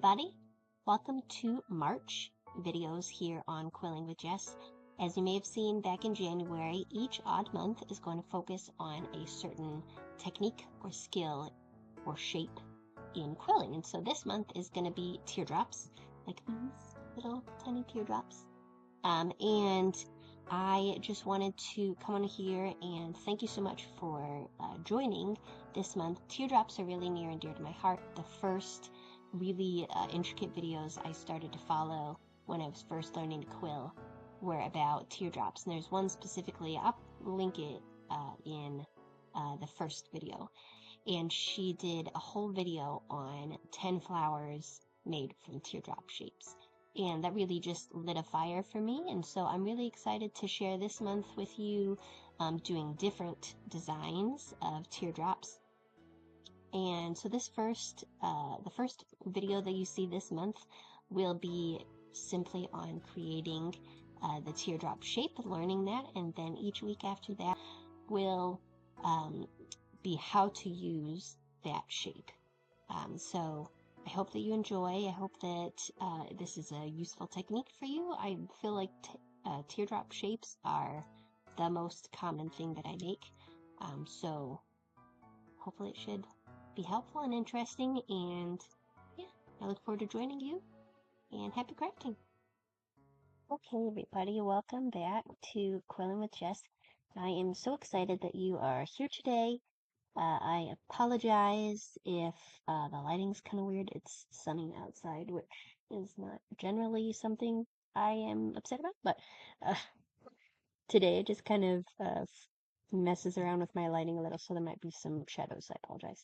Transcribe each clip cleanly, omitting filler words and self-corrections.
everybody. Welcome to March videos here on Quilling with Jess. As you may have seen back in January, each odd month is going to focus on a certain technique or skill or shape in quilling. And so this month is going to be teardrops, like these little tiny teardrops. And I just wanted to come on here and thank you so much for joining this month. Teardrops are really near and dear to my heart. The first really intricate videos I started to follow when I was first learning to quill were about teardrops. And there's one specifically, I'll link it in the first video. And she did a whole video on 10 flowers made from teardrop shapes. And that really just lit a fire for me. And so I'm really excited to share this month with you doing different designs of teardrops. And so this the first video that you see this month will be simply on creating the teardrop shape, learning that. And then each week after that will be how to use that shape. So I hope that you enjoy. I hope that this is a useful technique for you. I feel like teardrop shapes are the most common thing that I make. So hopefully it should be helpful and interesting. And yeah, I look forward to joining you and happy crafting. Okay, everybody, welcome back to Quilling with Jess. I am so excited that you are here today. I apologize if the lighting's kind of weird. It's sunny outside, which is not generally something I am upset about, but today it just kind of messes around with my lighting a little, so there might be some shadows. I apologize.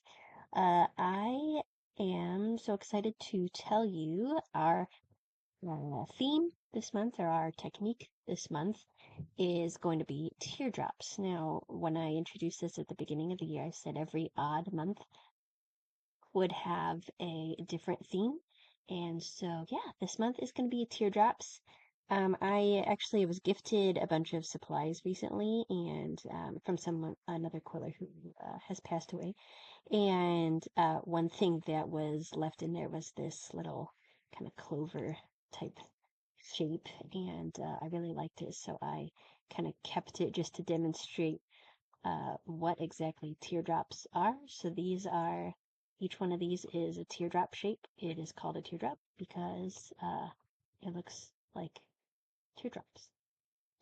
I am so excited to tell you our theme this month, or our technique this month, is going to be teardrops. Now, when I introduced this at the beginning of the year, I said every odd month would have a different theme. And so, yeah, this month is going to be teardrops. I actually was gifted a bunch of supplies recently, and from another quiller who has passed away. And one thing that was left in there was this little kind of clover type shape, and I really liked it, so I kind of kept it just to demonstrate what exactly teardrops are. So each one of these is a teardrop shape. It is called a teardrop because it looks like teardrops.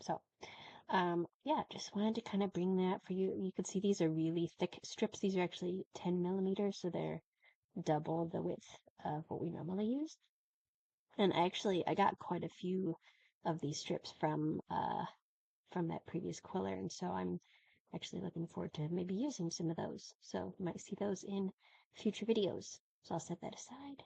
So yeah, just wanted to kind of bring that for you. You can see these are really thick strips. These are actually 10 millimeters, so they're double the width of what we normally use. And actually, I got quite a few of these strips from that previous quiller, and so I'm actually looking forward to maybe using some of those. So you might see those in future videos. So I'll set that aside.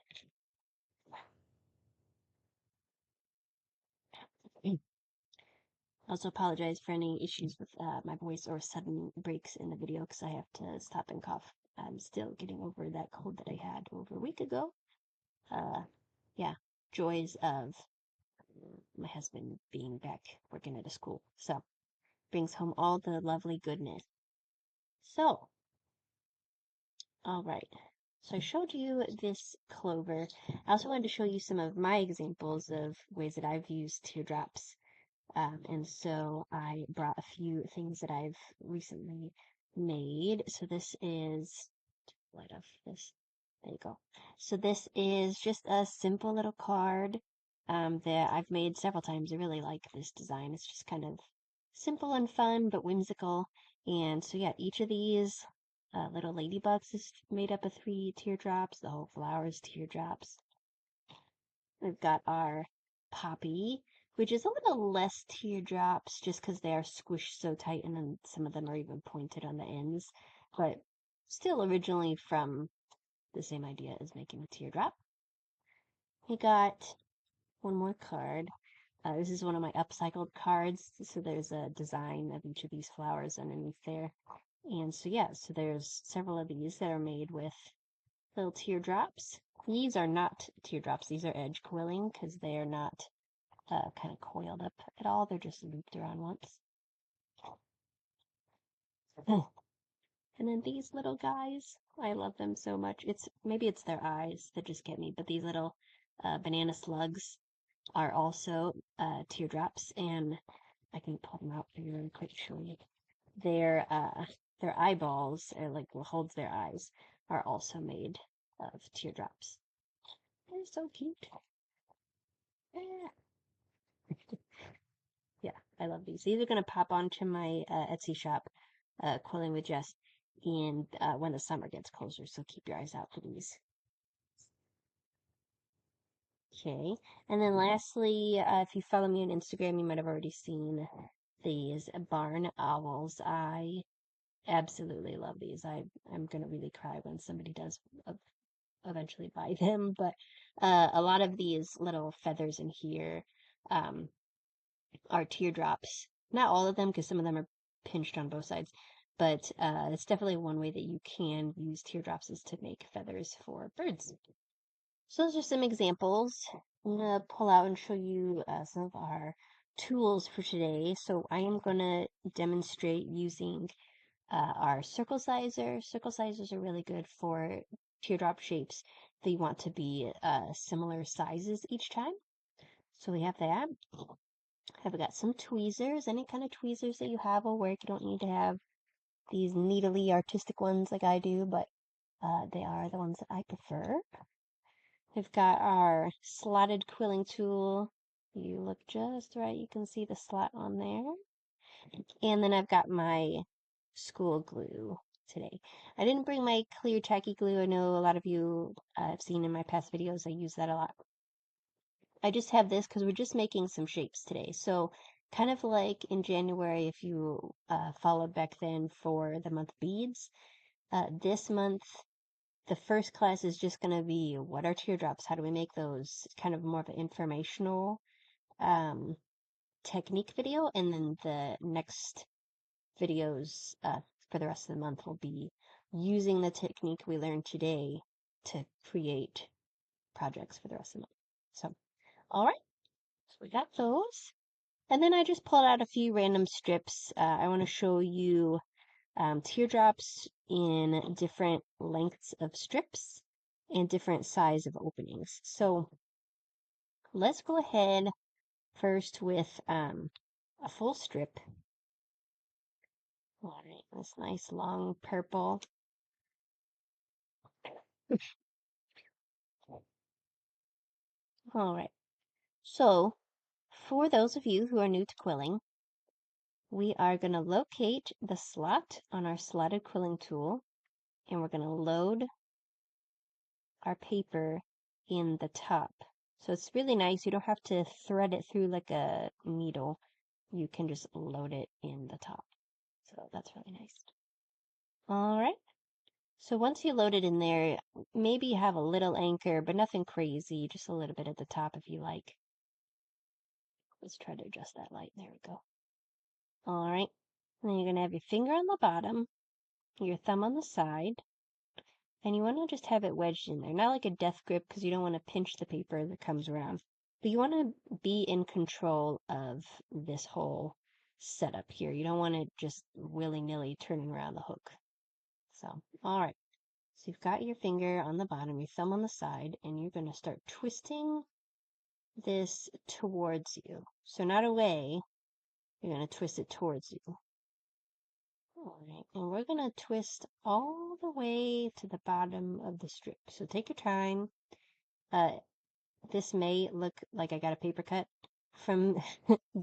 I also apologize for any issues with my voice or sudden breaks in the video because I have to stop and cough. I'm still getting over that cold that I had over a week ago. Yeah, joys of my husband being back working at a school. So brings home all the lovely goodness. So, all right. So I showed you this clover. I also wanted to show you some of my examples of ways that I've used teardrops. And so I brought a few things that I've recently made. So this is, light off this. There you go. So this is just a simple little card that I've made several times. I really like this design. It's just kind of simple and fun, but whimsical. And so yeah, each of these little ladybugs is made up of 3 teardrops. The whole flower is teardrops. We've got our poppy, which is a little less teardrops just because they are squished so tight, and then some of them are even pointed on the ends, but still originally from the same idea as making a teardrop. We got one more card. This is one of my upcycled cards, so there's a design of each of these flowers underneath there. And so yeah, so there's several of these that are made with little teardrops. These are not teardrops, these are edge quilling because they are not kind of coiled up at all. They're just looped around once. And then these little guys, I love them so much. Maybe it's their eyes that just get me, but these little banana slugs are also teardrops, and I can pull them out for you really quick to show you. Their eyeballs, or like what holds their eyes, are also made of teardrops. They're so cute. Yeah, I love these. These are gonna pop onto my Etsy shop, Quilling with Jess, and when the summer gets closer. So keep your eyes out for these. Okay, and then lastly, if you follow me on Instagram, you might have already seen these barn owls. I absolutely love these. I'm gonna really cry when somebody does eventually buy them, but a lot of these little feathers in here are teardrops. Not all of them, because some of them are pinched on both sides, but it's definitely one way that you can use teardrops is to make feathers for birds. So those are some examples. I'm going to pull out and show you some of our tools for today. So I am going to demonstrate using our circle sizer. Circle sizers are really good for teardrop shapes that you want to be similar sizes each time. So we have that. I've got some tweezers. Any kind of tweezers that you have will work. You don't need to have these needly artistic ones like I do, but they are the ones that I prefer. We've got our slotted quilling tool. You look just right. You can see the slot on there. And then I've got my school glue today. I didn't bring my clear tacky glue. I know a lot of you have seen in my past videos. I use that a lot. I just have this because we're just making some shapes today. So kind of like in January, if you followed back then for the month beads, this month the first class is just going to be what are teardrops? How do we make those? Kind of more of an informational technique video. And then the next videos for the rest of the month will be using the technique we learned today to create projects for the rest of the month. So, all right. So we got those. And then I just pulled out a few random strips. I want to show you teardrops in different lengths of strips and different size of openings. So let's go ahead first with a full strip. All right, this nice long purple. All right, so for those of you who are new to quilling, we are going to locate the slot on our slotted quilling tool, and we're going to load our paper in the top. So it's really nice. You don't have to thread it through like a needle. You can just load it in the top. So that's really nice. All right. So once you load it in there, maybe you have a little anchor, but nothing crazy, just a little bit at the top if you like. Let's try to adjust that light. There we go. All right. And then you're going to have your finger on the bottom, your thumb on the side, and you want to just have it wedged in there. Not like a death grip because you don't want to pinch the paper that comes around. But you want to be in control of this whole setup here. You don't want it just willy-nilly turning around the hook. So, all right. So you've got your finger on the bottom, your thumb on the side, and you're going to start twisting this towards you. So not away, you're going to twist it towards you. All right, and we're going to twist all the way to the bottom of the strip. So take your time. This may look like I got a paper cut from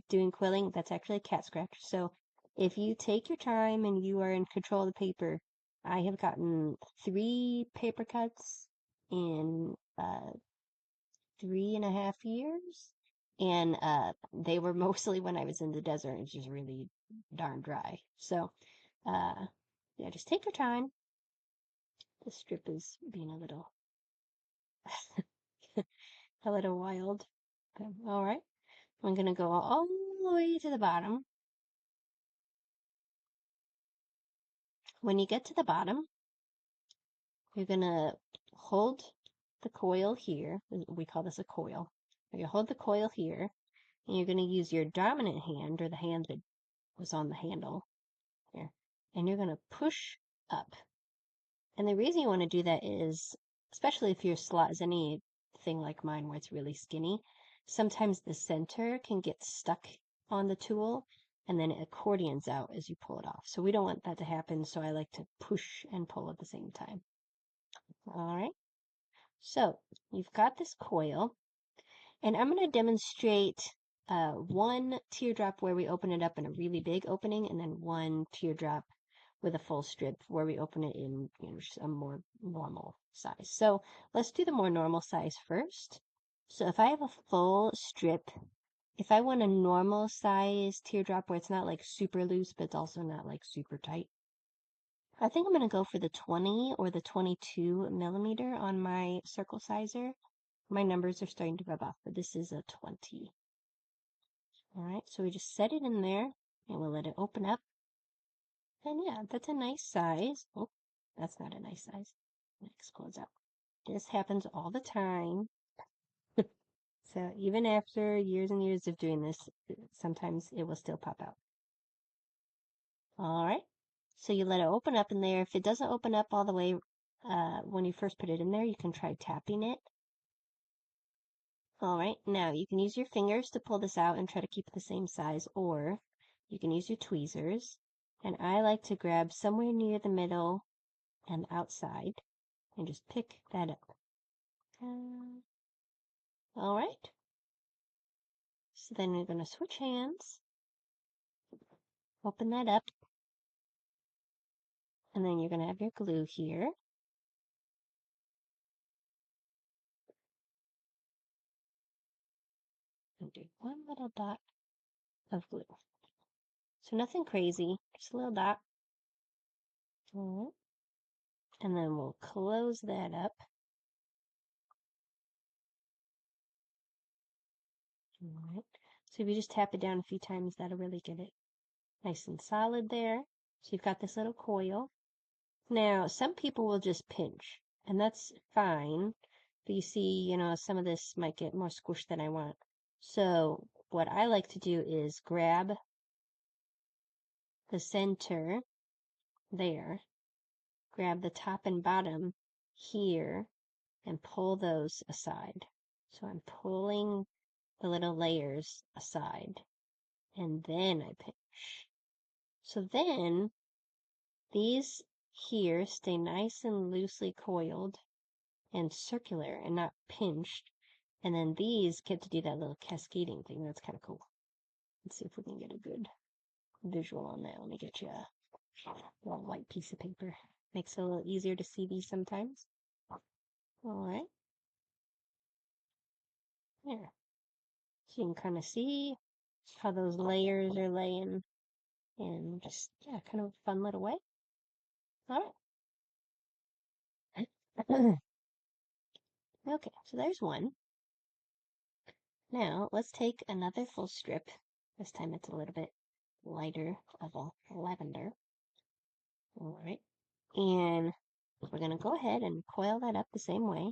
doing quilling. That's actually a cat scratch. So if you take your time and you are in control of the paper, I have gotten 3 paper cuts in 3.5 years. And they were mostly when I was in the desert and it's just really darn dry. So yeah, just take your time. The strip is being a little wild. But, all right. I'm going to go all the way to the bottom. When you get to the bottom, you're going to hold the coil here. We call this a coil. You hold the coil here, and you're going to use your dominant hand, or the hand that was on the handle here, and you're going to push up. And the reason you want to do that is, especially if your slot is anything like mine where it's really skinny, sometimes the center can get stuck on the tool and then it accordions out as you pull it off. So we don't want that to happen, so I like to push and pull at the same time. All right, so you've got this coil, and I'm going to demonstrate one teardrop where we open it up in a really big opening, and then one teardrop with a full strip where we open it in, just a more normal size. So let's do the more normal size first. So if I have a full strip, if I want a normal size teardrop where it's not like super loose, but it's also not like super tight, I think I'm going to go for the 20 or the 22 millimeter on my circle sizer. My numbers are starting to rub off, but this is a 20. All right, so we just set it in there and we'll let it open up. And yeah, that's a nice size. Oh, that's not a nice size. It explodes out. This happens all the time. So even after years and years of doing this, sometimes it will still pop out. All right. So you let it open up in there. If it doesn't open up all the way when you first put it in there, you can try tapping it. All right. Now you can use your fingers to pull this out and try to keep it the same size, or you can use your tweezers. And I like to grab somewhere near the middle and outside and just pick that up. All right. So then we're going to switch hands, open that up, and then you're going to have your glue here. And do one little dot of glue. So nothing crazy, just a little dot. All right. And then we'll close that up. All right. So if you just tap it down a few times, that'll really get it nice and solid there. So you've got this little coil. Now, some people will just pinch, and that's fine. But you see, some of this might get more squished than I want. So what I like to do is grab the center there, grab the top and bottom here, and pull those aside. So I'm pulling the little layers aside, and then I pinch. So then these here stay nice and loosely coiled and circular and not pinched. And then these get to do that little cascading thing. That's kind of cool. Let's see if we can get a good visual on that. Let me get you a little white piece of paper. Makes it a little easier to see these sometimes. All right. There. So you can kind of see how those layers are laying in just, yeah, kind of a fun little way. All right. Okay, so there's one. Now, let's take another full strip. This time it's a little bit lighter of a lavender. All right. And we're going to go ahead and coil that up the same way.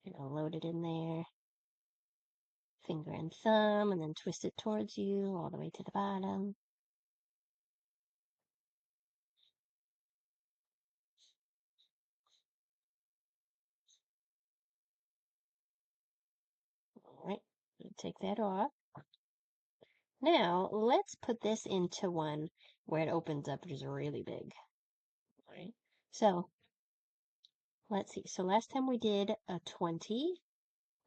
You're going to load it in there, finger and thumb, and then twist it towards you all the way to the bottom. All right. Take that off. Now, let's put this into one where it opens up just really big. All right. So, let's see. So last time we did a 20.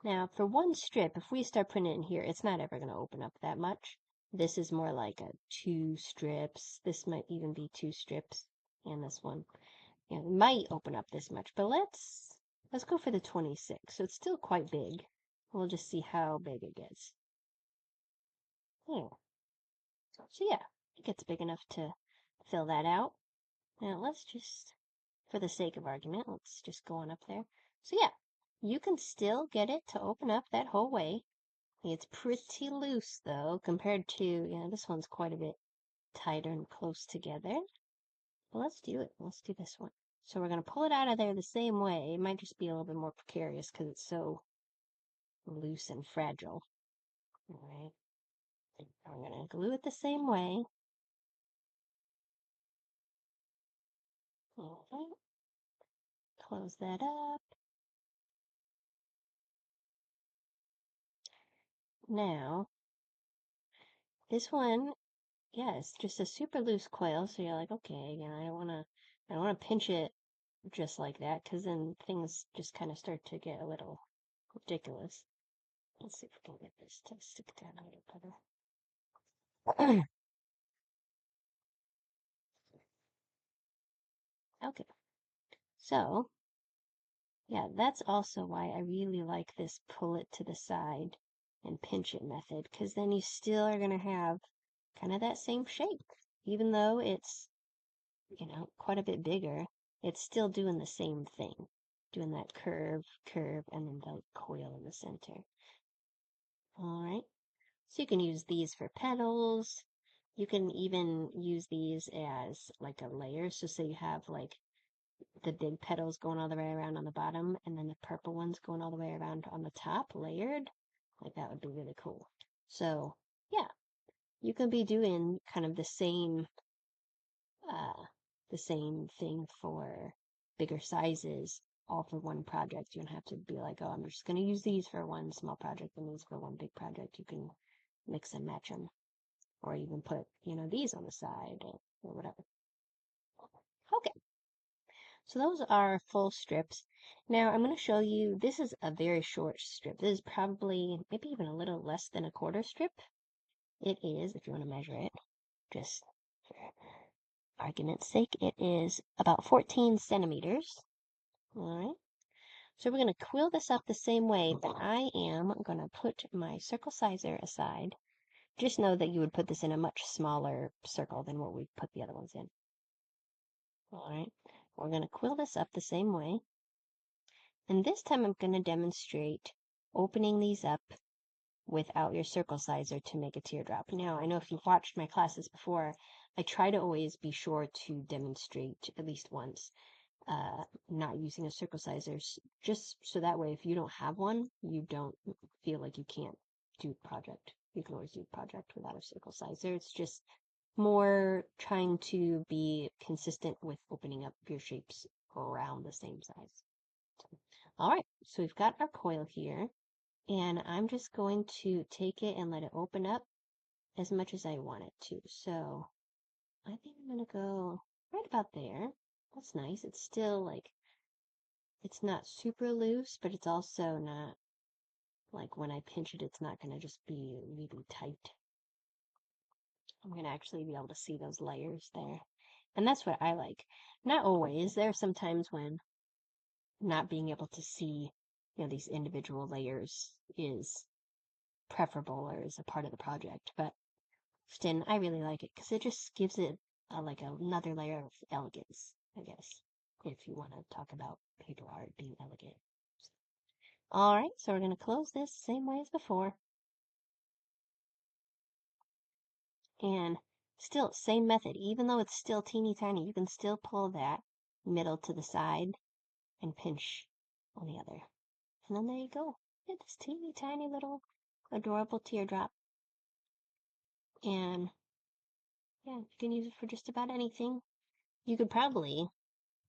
Now, for one strip, if we start putting it in here, it's not ever going to open up that much. This is more like a 2 strips. This might even be 2 strips. And this one. It might open up this much, but let's go for the 26. So it's still quite big. We'll just see how big it gets. Yeah. So yeah, it gets big enough to fill that out. Now let's just, for the sake of argument, let's just go on up there. So yeah, you can still get it to open up that whole way. It's pretty loose though, compared to, this one's quite a bit tighter and close together. But let's do it. Let's do this one. So we're going to pull it out of there the same way. It might just be a little bit more precarious because it's so loose and fragile. All right. I'm going to glue it the same way. Alright, close that up. Now, this one, yeah, it's just a super loose coil, so you're like, okay, you know, I don't wanna pinch it just like that, because then things just kind of start to get a little ridiculous. Let's see if we can get this to stick down a little better. Okay, so yeah, that's also why I really like this pull it to the side and pinch it method, because then you still are going to have kind of that same shape. Even though it's, you know, quite a bit bigger, it's still doing the same thing. Doing that curve, curve, and then the coil in the center. Alright, so you can use these for petals. You can even use these as like a layer. So say you have like the big petals going all the way around on the bottom, and then the purple ones going all the way around on the top, layered. Like that would be really cool. So yeah, you can be doing kind of uh, the same thing for bigger sizes, all for one project. You don't have to be like, oh, I'm just going to use these for one small project and these for one big project. You can mix and match them, or even put, you know, these on the side or whatever. Okay. So those are full strips. Now I'm going to show you, this is a very short strip. This is probably maybe even a little less than a quarter strip. It is, if you want to measure it, just for argument's sake, it is about 14 centimeters. All right. So we're going to quill this up the same way, but I am going to put my circle sizer aside. Just know that you would put this in a much smaller circle than what we put the other ones in. All right. We're going to quill this up the same way. And this time I'm going to demonstrate opening these up without your circle sizer to make a teardrop. Now, I know if you've watched my classes before, I try to always be sure to demonstrate at least once, not using a circle sizer, just so that way if you don't have one, you don't feel like you can't do the project. You can always do the project without a circle sizer. It's just more trying to be consistent with opening up your shapes around the same size. All right, so we've got our coil here, and I'm just going to take it and let it open up as much as I want it to. So I think I'm going to go right about there. That's nice. It's still like, it's not super loose, but it's also not like when I pinch it, it's not going to just be really tight. I'm going to actually be able to see those layers there. And that's what I like. Not always. There are some times when not being able to see, you know, these individual layers is preferable or is a part of the project, but often I really like it because it just gives it like another layer of elegance, I guess, if you want to talk about paper art being elegant. All right, so we're going to close this same way as before. And still, same method. Even though it's still teeny tiny, you can still pull that middle to the side and pinch on the other. And then there you go. Get this teeny tiny little adorable teardrop. And yeah, you can use it for just about anything. You could probably,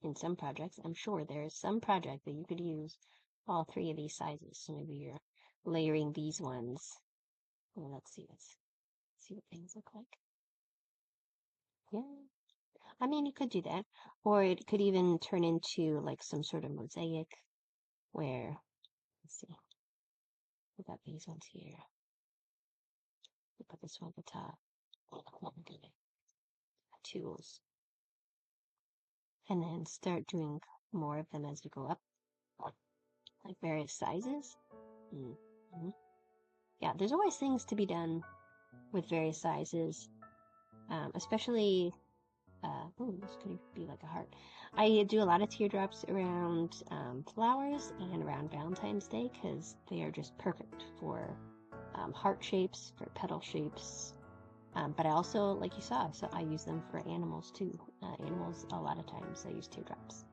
in some projects, I'm sure there is some project that you could use all three of these sizes. So maybe you're layering these ones. Well, let's see what things look like. Yeah. I mean, you could do that. Or it could even turn into like some sort of mosaic where, let's see, we got these ones here. We put this one at the top. Tools. And then start doing more of them as you go up. Like various sizes. Mm-hmm. Yeah, there's always things to be done with various sizes. Especially, this could be like a heart. I do a lot of teardrops around flowers and around Valentine's Day because they are just perfect for heart shapes, for petal shapes. But I also, like you saw, so I use them for animals too. Animals, a lot of times I use teardrops.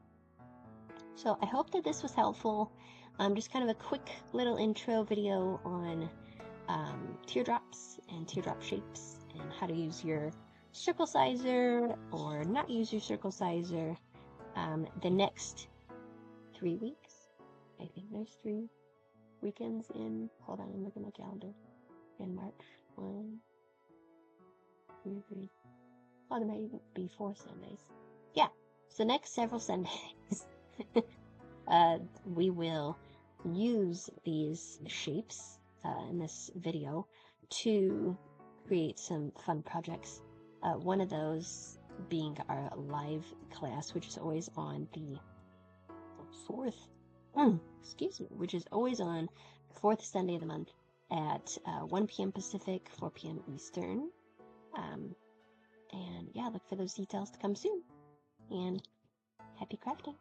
So I hope that this was helpful. Just kind of a quick little intro video on teardrops and teardrop shapes and how to use your circle sizer or not use your circle sizer. The next 3 weeks, I think there's 3 weekends in, hold on, I'm looking at my calendar, in March, 1, 2, 3, oh, there may be 4 Sundays. Yeah, so the next several Sundays, we will use these shapes in this video to create some fun projects. One of those being our live class, which is always on the 4th, which is always on 4th Sunday of the month at 1 p.m. Pacific, 4 p.m. Eastern. And yeah, look for those details to come soon. And happy crafting!